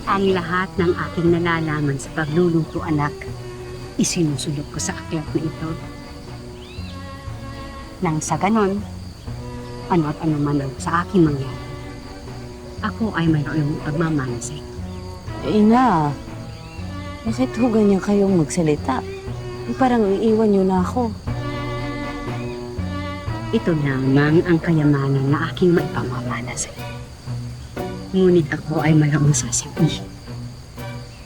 Ang lahat ng aking nalalaman sa pagluluto, anak, isinusulog ko sa aklat na ito. Nang sa ganon, ano at ano man ang sa aking mangyari, ako ay mayroong pagmamana sa iyo. Ina, bakit ho ganyan kayong magsalita? Parang iiwan niyo na ako. Ito lamang ang kayamanan na aking maipamamana sa iyo. Ngunit ako ay mayroong sasabihin.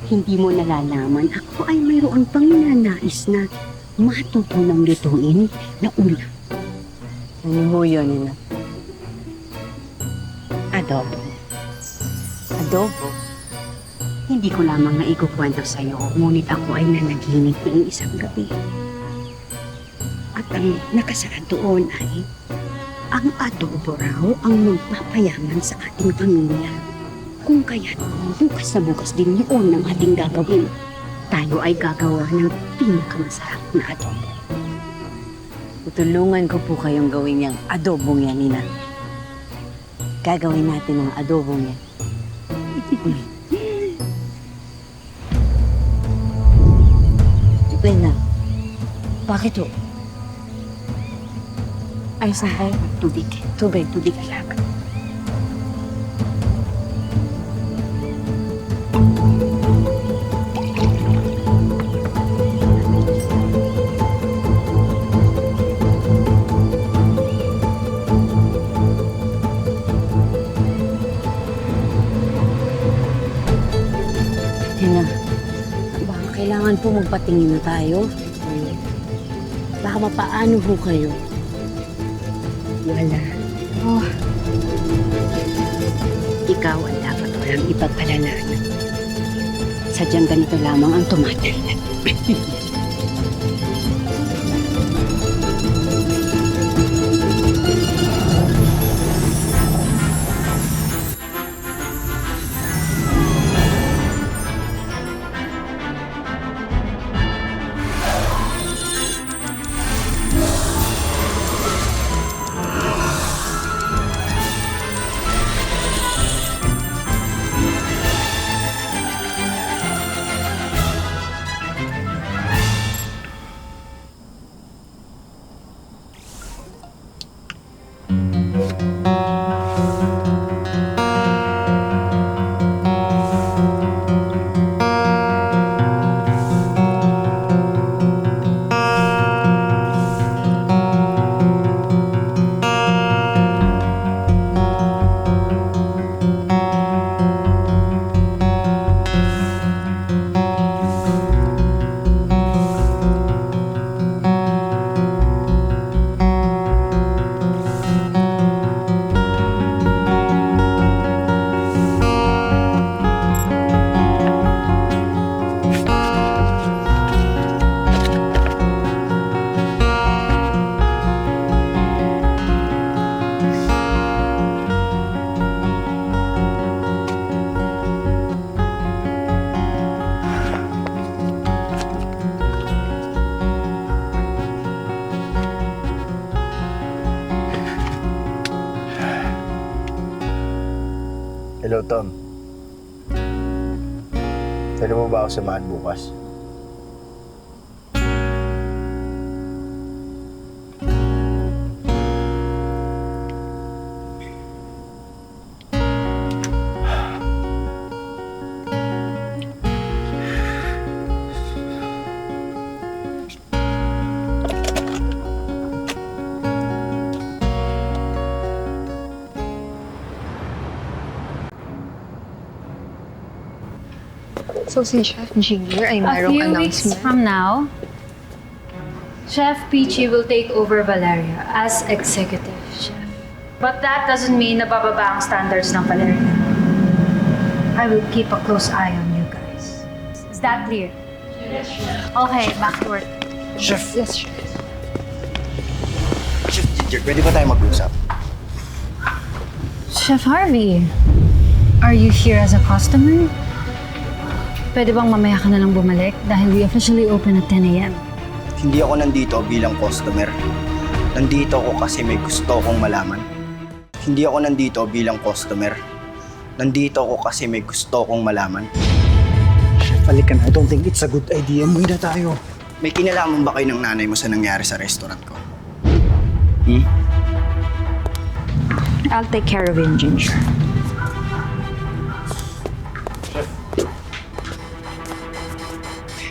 Hindi mo nalalaman, ako ay mayroon pang ninanais na matutunang lutuin na ulam. Ano ho yun, Ina? Adobo. Adobo? Hindi ko lamang naikukwento sa iyo, ngunit ako ay nanaginip ng isang gabi. At ang nakasaad doon ay ang adobo raw ang magpapayaman sa ating pamilya. Kung kaya't bukas na bukas din yun ang ating gagawin. Tayo ay gagawa ng pinakamasarap na adobo. Tutulungan ko po kayong gawin yung adobong yan, Ina. Gagawin natin ang adobong yan. Ina, bakit ho? Ay, saan? Tubig. Tubig. Tubig, anak. Ina, baka kailangan po magpatingin na tayo. Baka mapaano ho kayo. Wala. Oh, Ikaw ang dapat walang ipagpalalaan. Sadyang ganito lamang ang tumatalan. Hello, Tom. Pwede mo ba ako samahan bukas? So si Chef Junior ay A mayroong few weeks announcement. from now, Chef Peachy will take over Valeria as executive chef. But that doesn't mean nabababa ang standards ng Valeria. I will keep a close eye on you guys. Is that clear? Yes, Okay, back to work. Chef! Yes, Chef. Chef Ginger, pwede ba tayo mag-usap? Chef Harvey, are you here as a customer? Pwede bang mamaya ka na lang bumalik dahil we officially open at 10 a.m. Hindi ako nandito bilang customer. Nandito ako kasi may gusto akong malaman. Hindi ako nandito bilang customer. Nandito ako kasi may gusto akong malaman. Chef, halika na. I don't think it's a good idea. Umuwi na tayo. May kinalaman ba kayo ng nanay mo sa nangyari sa restaurant ko? I'll take care of him, Ginger.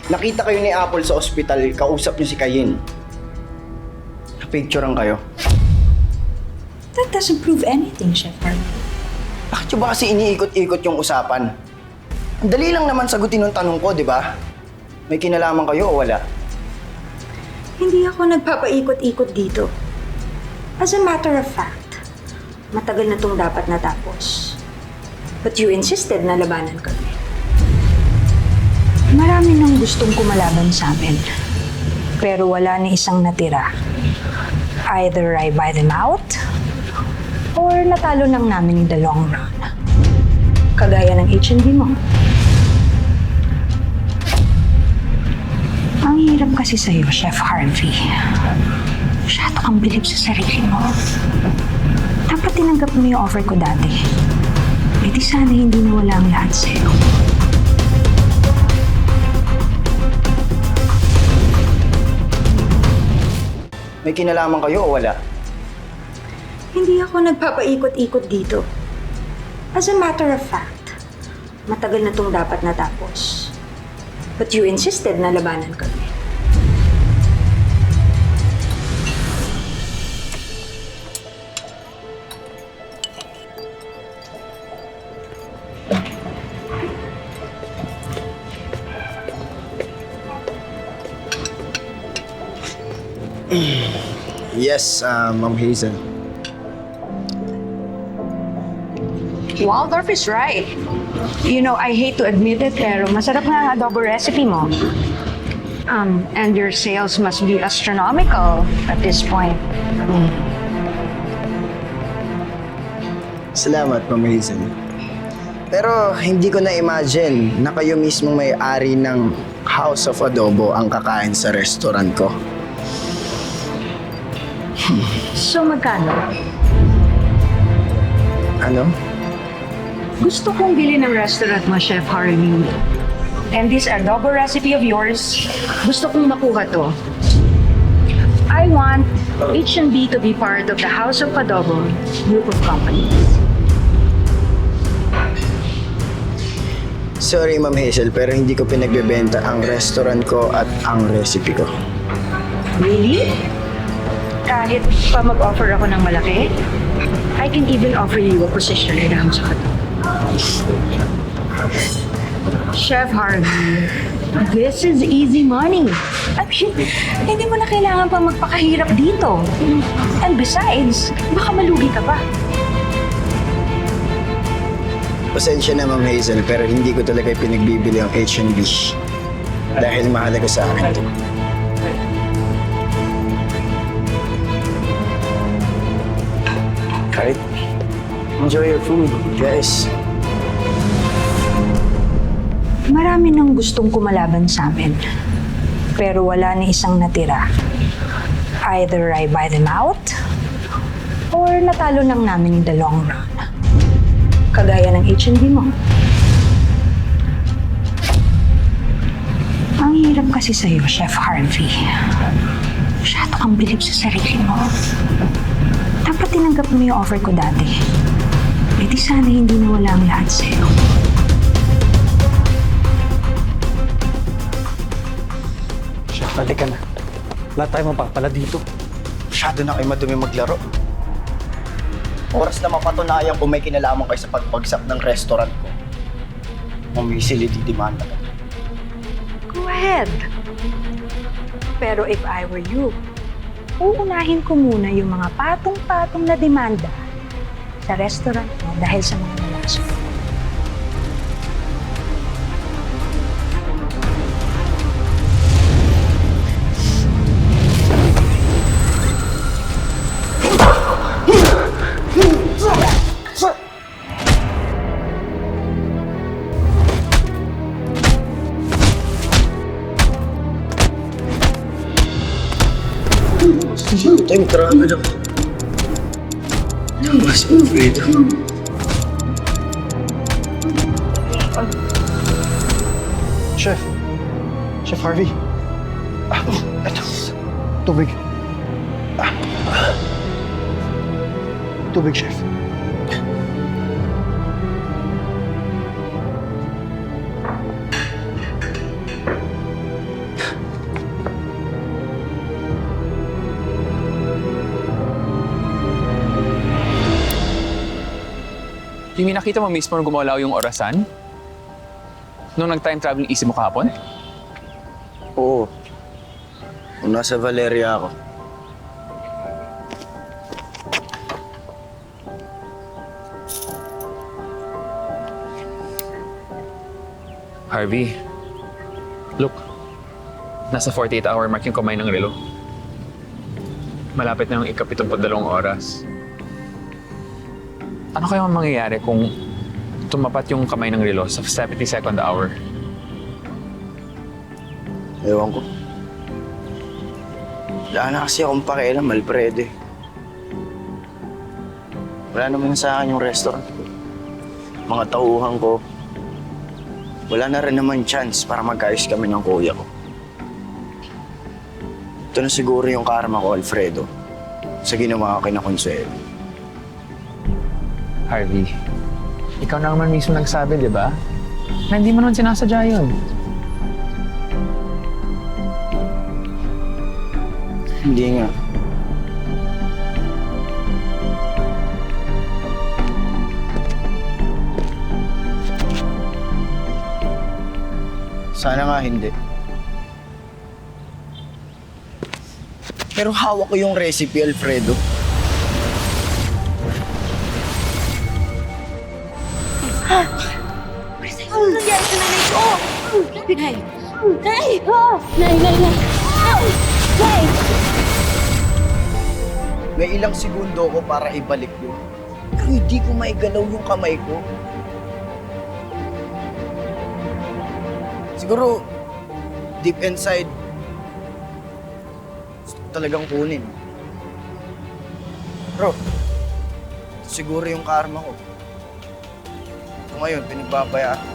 Nakita kayo ni Apple sa ospital, kausap niyo si Kayin. Napicturean kayo. That doesn't prove anything, Chef Harvey. Bakit nyo ba kasi iniikot-ikot yung usapan? Ang dali lang naman sagutin ng tanong ko, di ba? May kinalaman kayo o wala? Hindi ako nagpapaikot-ikot dito. As a matter of fact, matagal na tong dapat natapos. But you insisted na labanan kami. Marami nang gustong kumalaban sa amin. Pero wala ni isang natira. Either I buy them out, or natalo lang namin in the long run. Kagaya ng H&B mo. Ang hirap kasi sa'yo, Chef Harvey. Masyado kang bilib sa sarili mo. Dapat tinanggap mo yung offer ko dati. Eh di sana hindi nawala ang lahat sa'yo. May kinalaman kayo o wala? Hindi ako nagpapaikot-ikot dito. As a matter of fact, matagal na tong dapat natapos. But you insisted na labanan kami. Yes, Ma'am Hazel. Waldorf is right. You know, I hate to admit it, pero masarap nga ang adobo recipe mo. And your sales must be astronomical at this point. Salamat, Ma'am Hazel. Pero hindi ko na-imagine na kayo mismo may-ari ng House of Adobo ang kakain sa restaurant ko. So, magkano? Ano? Gusto kong bilhin ng restaurant mo, Chef Harvey. And this adobo recipe of yours, gusto kong makuha to. I want H&B to be part of the House of Adobo group of companies. Sorry, Ma'am Hazel, pero hindi ko pinagbebenta ang restaurant ko at ang recipe ko. Really? Kahit pa mag-offer ako ng malaki, I can even offer you a position in the House of Adobo. Chef Harvey, this is easy money. I mean, hindi mo na kailangan pa magpakahirap dito. And besides, baka malugi ka pa. Pasensya na, Ma'am Hazel, pero hindi ko talaga pinagbibili ang H&B. Dahil mahalaga sa akin ito. Kahit enjoy your food, guys. Marami nang gustong kumalaban sa amin. Pero wala ni isang natira. Either I buy them out, or natalo lang namin in the long run. Kagaya ng H&B mo. Ang hirap kasi sa'yo, Chef Harvey. Masyado kang bilib sa sarili mo. Dapat tinanggap mo yung offer ko dati. Eh di sana hindi nawala ang lahat sa'yo. Chef, halika na. Wala tayong mapapala dito. Masyado na kayo madumi maglaro. Oras na mapatunayan kung may kinalaman kayo sa pagbagsak ng restaurant ko. Ma'am Hazel, itidimanda ka. Go ahead. Pero if I were you, uunahin ko muna yung mga patong-patong na demanda sa restaurant mo dahil sa mga nalaso. Time travel ako. Mas Alfredo. Chef! Chef Harvey! Eto. Tubig. Tubig, Chef. Yung nakita mo mismo nung gumalaw yung orasan? Nung nag-time travel isip mo kahapon? Oo. Nung nasa Valeria ako. Harvey, look. Nasa 48-hour mark yung kamay ng relo. Malapit na yung ika-72 oras. Ano kaya mangyayari kung tumapat yung kamay ng relo sa 72nd hour? Ewan ko. Wala na kasi akong pakialam, Alfredo. Wala naman sa akin yung restaurant ko. Mga tauhan ko. Wala na rin naman chance para magkaayos kami ng kuya ko. Ito na siguro yung karma ko, Alfredo, sa ginawa ko kina Consuelo. Harvey, ikaw na naman mismo nagsabi, di ba? Na hindi mo naman sinasadya yun. Hindi nga. Sana nga hindi. Pero hawak ko yung recipe, Alfredo. Ano nangyari sa nanay ko? Nay! Nay! Nay! Nay! May ilang segundo ko para ibalik yun. Pero hindi ko maigalaw yung kamay ko. Siguro, deep inside, gusto ko talagang kunin. Pero, siguro yung karma ko. Kung ngayon, pinagbabayaan.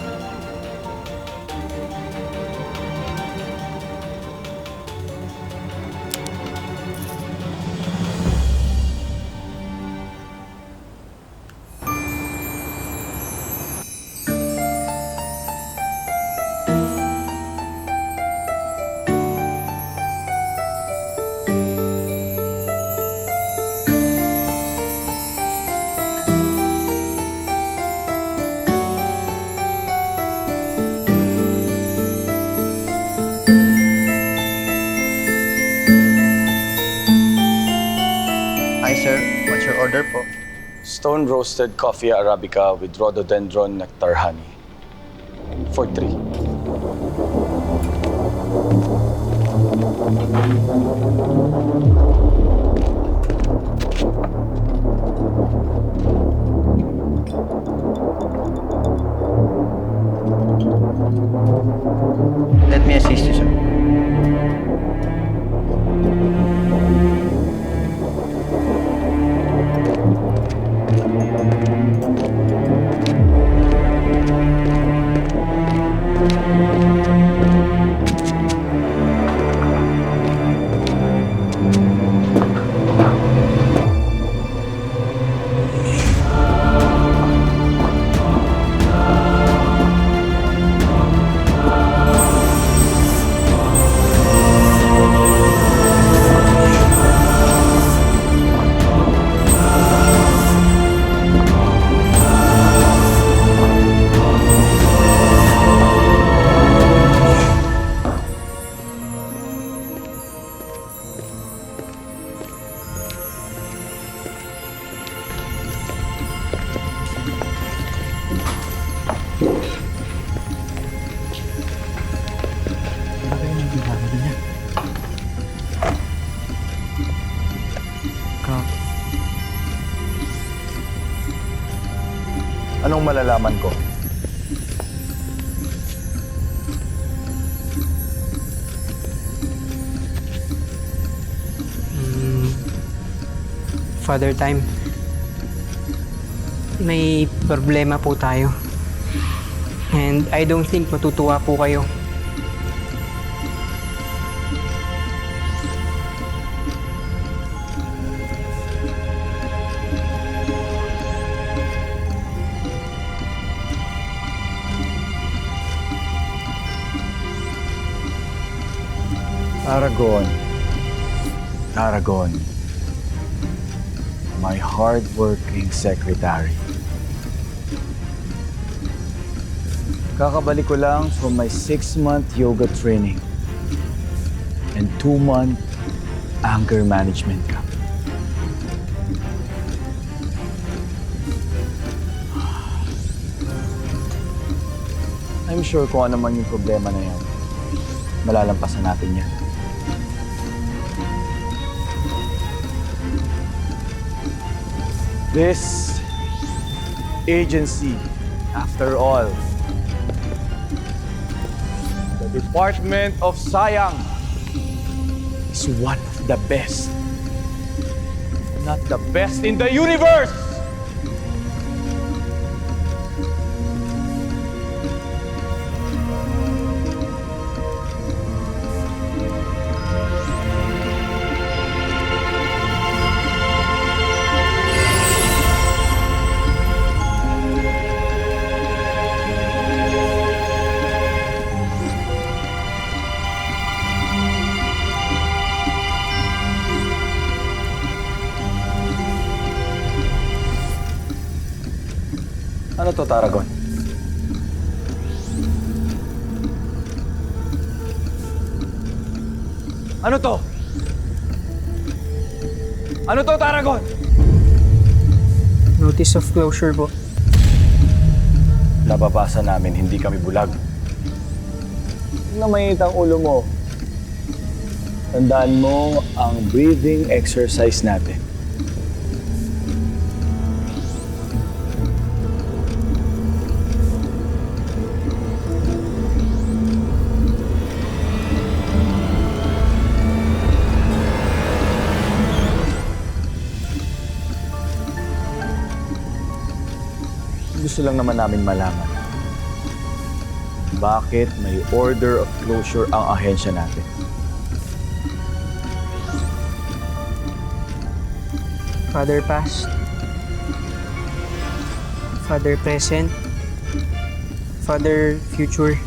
Hi sir, what's your order po? Stone roasted coffee arabica with rhododendron nectar honey. For 3. Let me assist you, sir. Anong malalaman ko? Father Time, may problema po tayo. And I don't think matutuwa po kayo. Aragon, my hard-working secretary. Kakabalik ko lang from my 6-month yoga training and 2-month anger management camp. I'm sure kung ano man yung problema na yan, malalampasan natin yan. This agency, after all, the Department of Sayang, is one of the best. Not the best in the universe! Ano to, Taragon? Ano to? Ano to, Taragon? Notice of closure po. Nababasa namin, hindi kami bulag. Namayit ang ulo mo. Tandaan mo ang breathing exercise natin. Gusto lang naman namin malaman bakit may order of closure ang ahensya natin. Father past, Father present, Father future.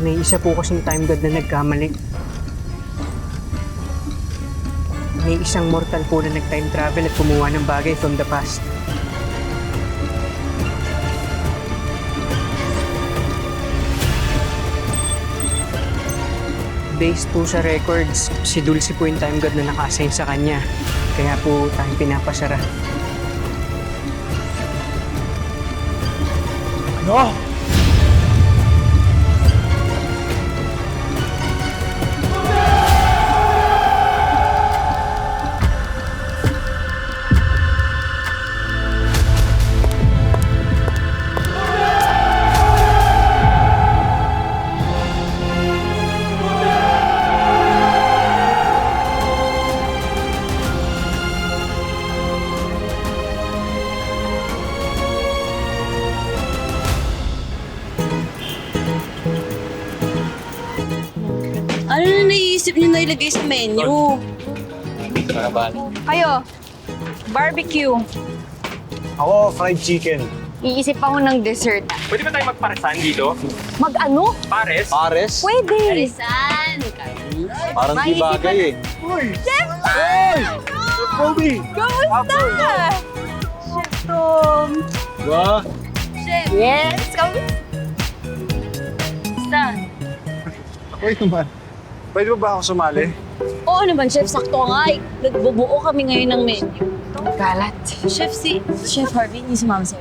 May isa po kasing time god na nagkamali. May isang mortal po na nag-time travel at kumuha ng bagay from the past. Based po sa records, si Dulce po yung time god na naka-assign sa kanya. Kaya po tayong pinapasara. No! Ano na naiisip niyo na ilagay sa menu? Kayo, barbecue. Ako, fried chicken. Iisip ako ng dessert. Pwede ba tayo magparesan dito? Mag-ano? Pares? Pares? Pwede. Arisan! Parang di bagay eh. Chef Kobe! Kamusta? Chef Tom. Ba? Chef! Yes, Basta. Wait naman. Pwede ba ako sumali? Oo naman, Chef. Sakto nga. Nagbubuo kami ngayon ng menu. Galat. Chef, Chef Harvey, hindi sumama sa'yo.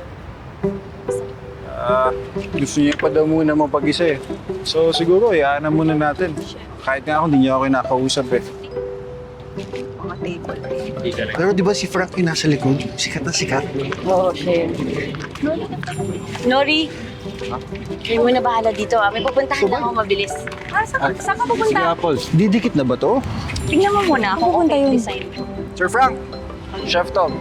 Gusto niya pa daw muna mapag-isa eh. So siguro, iaanan muna natin. Kahit nga ako, hindi niya ako kinakausap eh. mga table. Pero di ba si Frank yung nasa likod? Sikat na sikat. Oo, chef. Nori! Kayo muna bahala dito. May pupuntahan lang ako mabilis. Saan ka pupunta? Didikit na ba to? Tingnan mo muna kung okay yung design. Sir Frank! Chef Tom.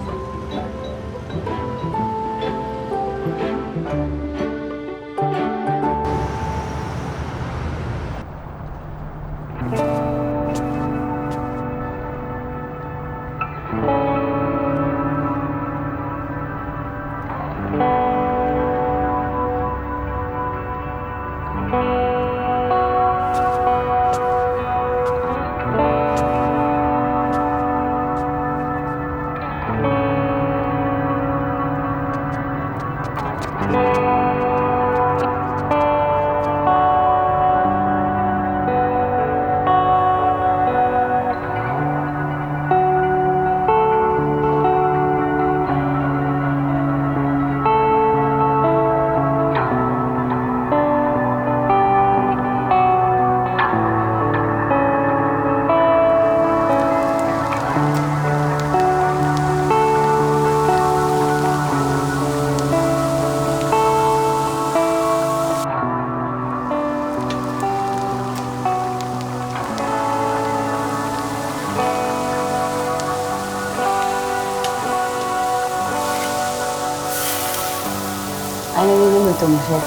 Ano niluluto mo, chef?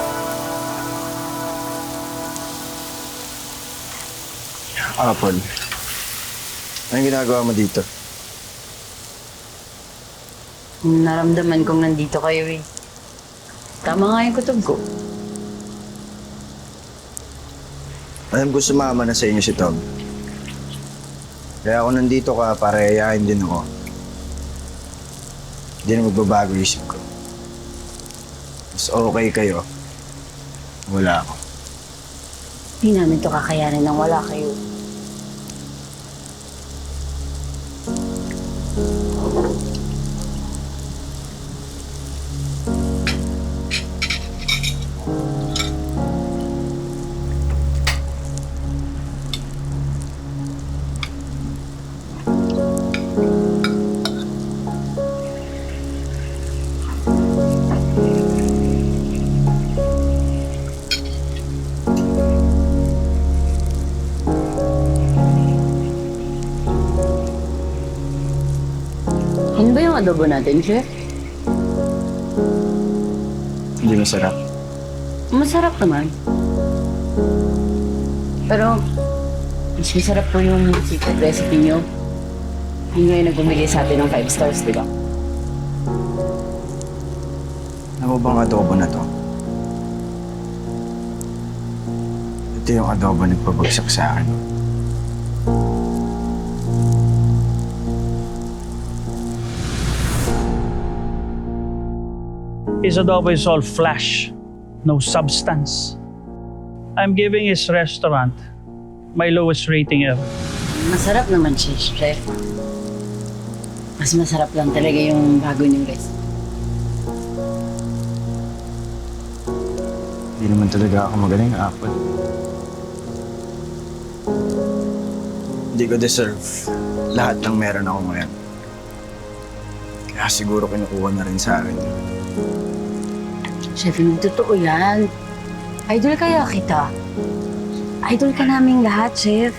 Apple. Anong ginagawa mo dito? Naramdaman kong nandito kayo eh. Tama nga yung kutob ko. Alam ko sumama na sa inyo si Tom. Kaya ako nandito ka para yayain din ako. Hindi na magbabago yung isip ko. Mas okay kayo. Wala ako. Hindi namin to kakayanin nang wala kayo. Ano ba yung adobo natin, chef? Hindi masarap. Masarap naman. Pero, mas masarap po yung secret recipe nyo. Yung ngayon nagbumigay sa atin ng 5 stars, di ba? Ano mo bang adobo na to? Ito yung adobo nagpabagsak sa akin. His adobo is all flesh, no substance. I'm giving his restaurant my lowest rating ever. Masarap naman siya, chef. Mas masarap lang talaga yung bago niyong recipe. Hindi naman talaga ako magaling, Apple. Hindi ko deserve lahat ng meron ako ngayon. Kaya siguro kinukuha na rin sa akin. Chef, hindi totoo yan. Idol kaya kita. Idol ka naming lahat, chef.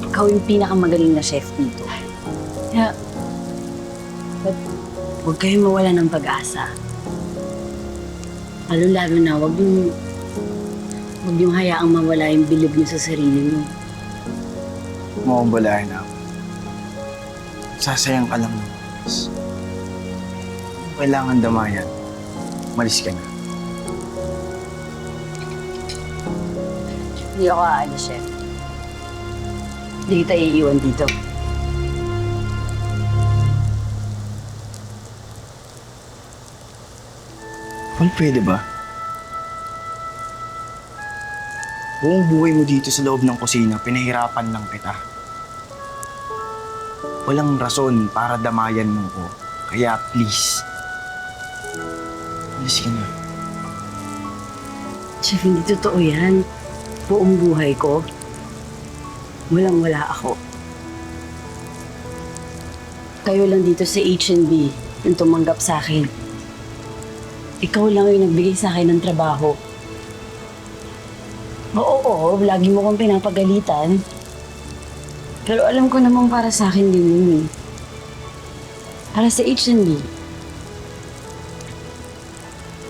Ikaw yung pinakamagaling na chef dito. Kaya, huwag kayong mawala ng pag-asa. Lalo-lalo na, huwag yung hayaang mawala yung bilib niyo sa sarili mo. Huwag mo akong balahin, Apple. Sasayang ka lang ng oras. Kailangan damayan. Malis ka na. Hindi ako aalis, chef. Hindi kita iiwan dito. Paul, pwede ba? Buong buhay mo dito sa loob ng kusina, pinahirapan lang kita. Walang rason para damayan mo ko. Kaya please, alis ka na. Chef, hindi totoo yan. Buong buhay ko, walang-wala ako. Kayo lang dito sa H&B yung tumanggap sa akin. Ikaw lang yung nagbigay sa akin ng trabaho. Oo, lagi mo kong pinapagalitan. Pero alam ko namang para sa akin din yun eh. Para sa H&B.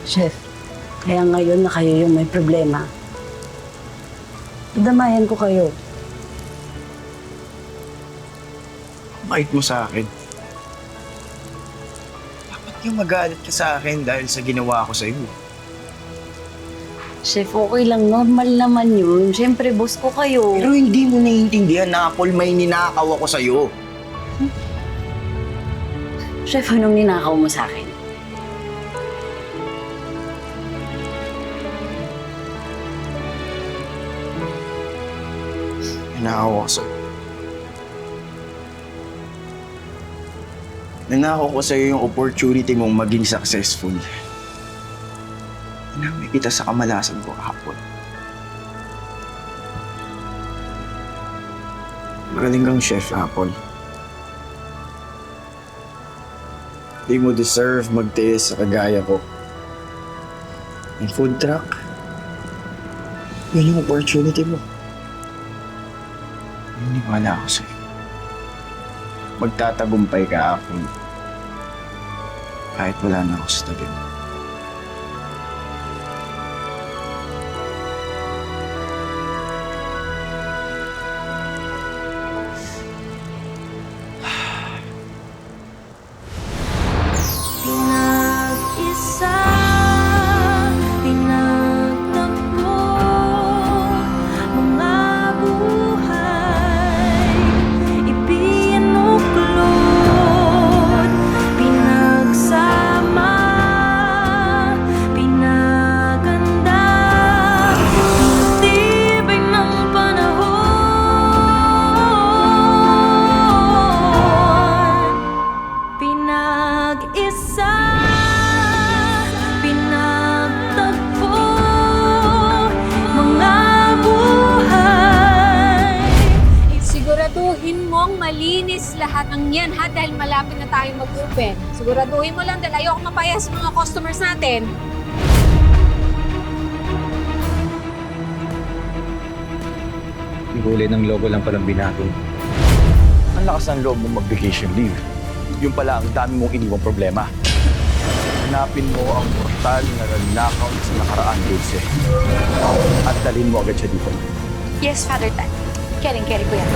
Chef, kaya ngayon na kayo yung may problema. Damayan ko kayo. Bait mo sa akin. Dapat yung magalit ka sa akin dahil sa ginawa ko sa'yo. Chef, okay lang. Normal naman yun. Siyempre, boss ko kayo. Pero hindi mo naiintindihan na Apple, may ninakaw ako sa'yo. Chef, anong ninakaw mo sa akin? Ninakaw ako sa'yo. Ninakaw ko sa'yo yung opportunity mong maging successful. Hinamay kita sa kamalasan ko kahapon. Magaling kang chef, Apple. Di mo deserve magtiis sa kagaya ko. Yung food truck, yun yung opportunity mo. Naniniwala ako sa'yo. Magtatagumpay ka, Apple. Kahit wala na ako sa tabi mo. Pinag-isa, pinagtagpo, mga buhay, ibinuklod, pinagsama, pinaganda, pinagtibay ng panahon, pinag-isa. Pinagtagpo, mga buhay. Siguraduhin mong malinis lahat ng yan ha dahil malapit na tayong mag-open. Siguraduhin mo lang dahil ayoko mapaya sa mga customers natin. Yung kulay ng logo lang palang binago. Ang lakas ng loob mong mag-vacation leave. Yung pala ang dami mong iniwang problema. Hanapin mo ang portal na nanakaw sa nakaraan, Dulce. At dalhin mo agad siya dito. Yes, Father Tan. Caring ko yan.